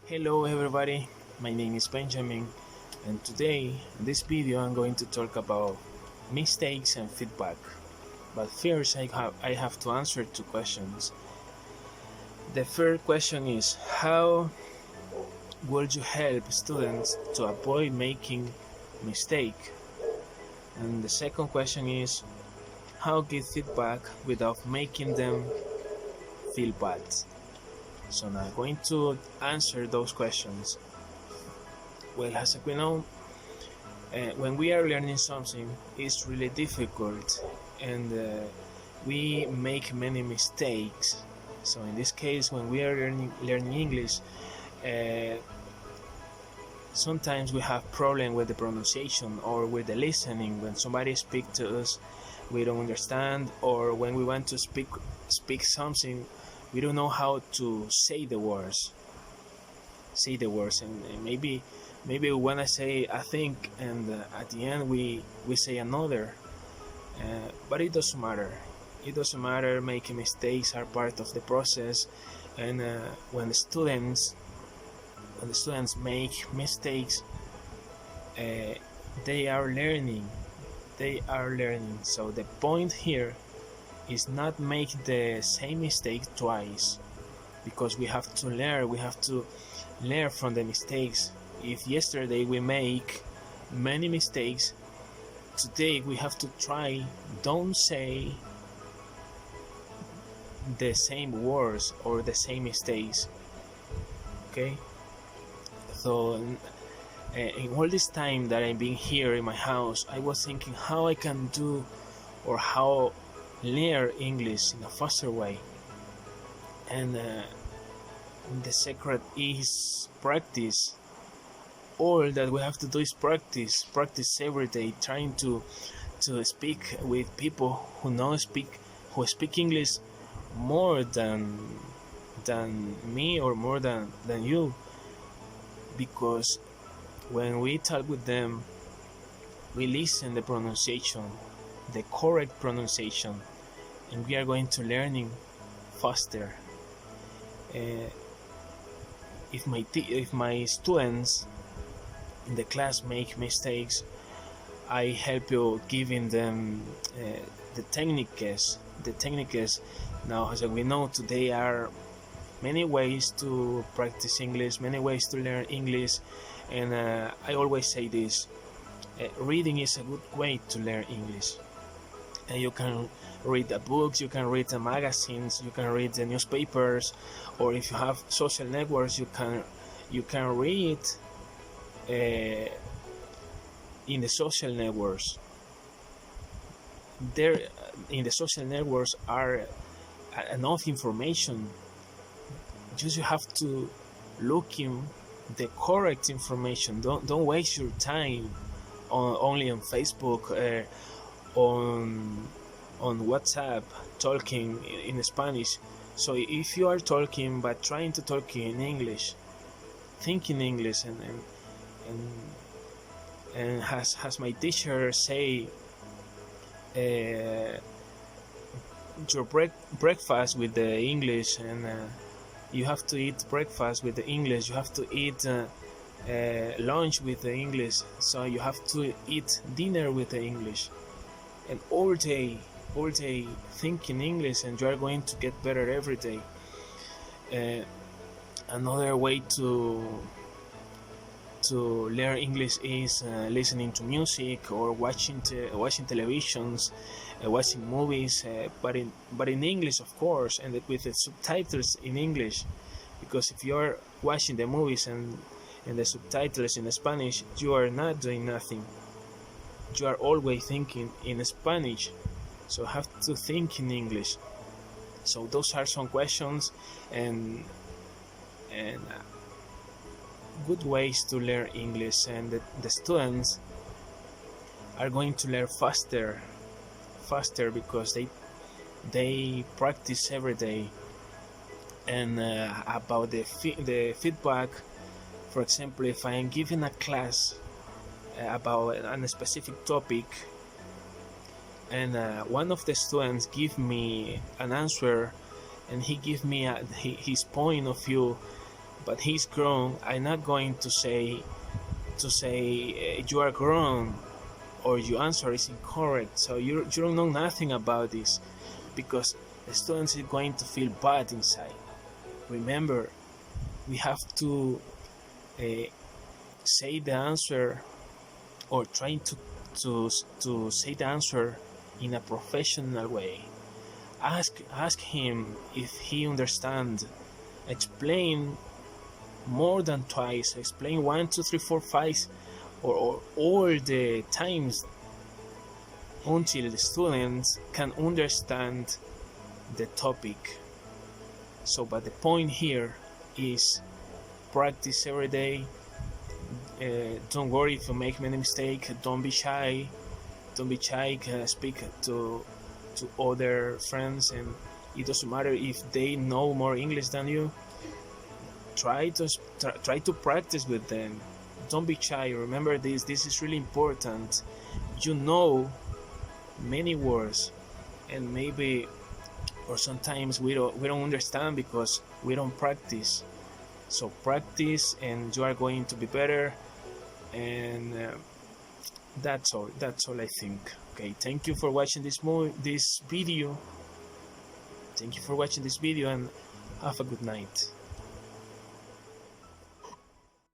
Hello everybody, my name is Benjamin, and today in this video I'm going to talk about mistakes and feedback. But first I have to answer two questions. The first question is, how would you help students to avoid making mistake? And the second question is, how give feedback without making them feel bad? So now I'm going to answer those questions. Well, as we know, when we are learning something, it's really difficult, and we make many mistakes. So in this case, when we are learning English, uh, sometimes we have problem with the pronunciation or with the listening. When somebody speaks to us, we don't understand, or when we want to speak something, we don't know how to say the words. And maybe we wanna say I think, and at the end we say another. But it doesn't matter. It doesn't matter. Making mistakes are part of the process, and when the students make mistakes, uh, they are learning. They are learning. So the point here is not make the same mistake twice, because we have to learn. We have to learn from the mistakes. If yesterday we make many mistakes, today we have to try don't say the same words or the same mistakes. Okay, so in all this time that I've been here in my house, I was thinking how I can do or how learn English in a faster way, and the secret is practice. All that we have to do is practice every day, trying to speak with people who speak English more than me, or more than you, because when we talk with them, we listen the pronunciation, the correct pronunciation, and we are going to learning faster. uh, if my students in the class make mistakes, I help you giving them the techniques. The techniques. Now, as we know, today are many ways to practice English, many ways to learn English, and I always say this: reading is a good way to learn English. And you can read the books, you can read the magazines, you can read the newspapers, or if you have social networks, you can read uh, in the social networks. There, in the social networks are enough information. Just you have to look in the correct information. Don't waste your time only on Facebook, on WhatsApp, talking in Spanish. So if you are talking but trying to talk in English, think in English, and has my teacher say, uh, your breakfast with the English, and you have to eat breakfast with the English, you have to eat lunch with the English, so you have to eat dinner with the English, and all day think in English, and you are going to get better every day. uh, Another way to learn English is listening to music, or watching televisions, watching movies, but in English, of course, and with the subtitles in English. Because if you are watching the movies and the subtitles in Spanish, you are not doing nothing. You are always thinking in Spanish, so have to think in English. So those are some questions, and good ways to learn English, and the students are going to learn faster because they practice every day. And about the feedback, for example, if I am giving a class about a specific topic, and one of the students give me an answer, and he give me his point of view, but he's grown. I'm not going to say you are grown or your answer is incorrect, so you don't know nothing about this, because the students is going to feel bad inside. Remember, we have to say the answer, or trying to say the answer in a professional way. Ask him if he understands. Explain more than twice. Explain 1, 2, 3, 4, 5, or all the times, until the students can understand the topic. So, but the point here is practice every day. Don't worry if you make many mistakes. Don't be shy. Don't be shy. Speak to other friends, and it doesn't matter if they know more English than you. Try to practice with them. Don't be shy. Remember this. This is really important. You know many words, and maybe, or sometimes we don't understand because we don't practice. So practice, and you are going to be better. And that's all I think. Okay, thank you for watching this video. Thank you for watching this video, and have a good night.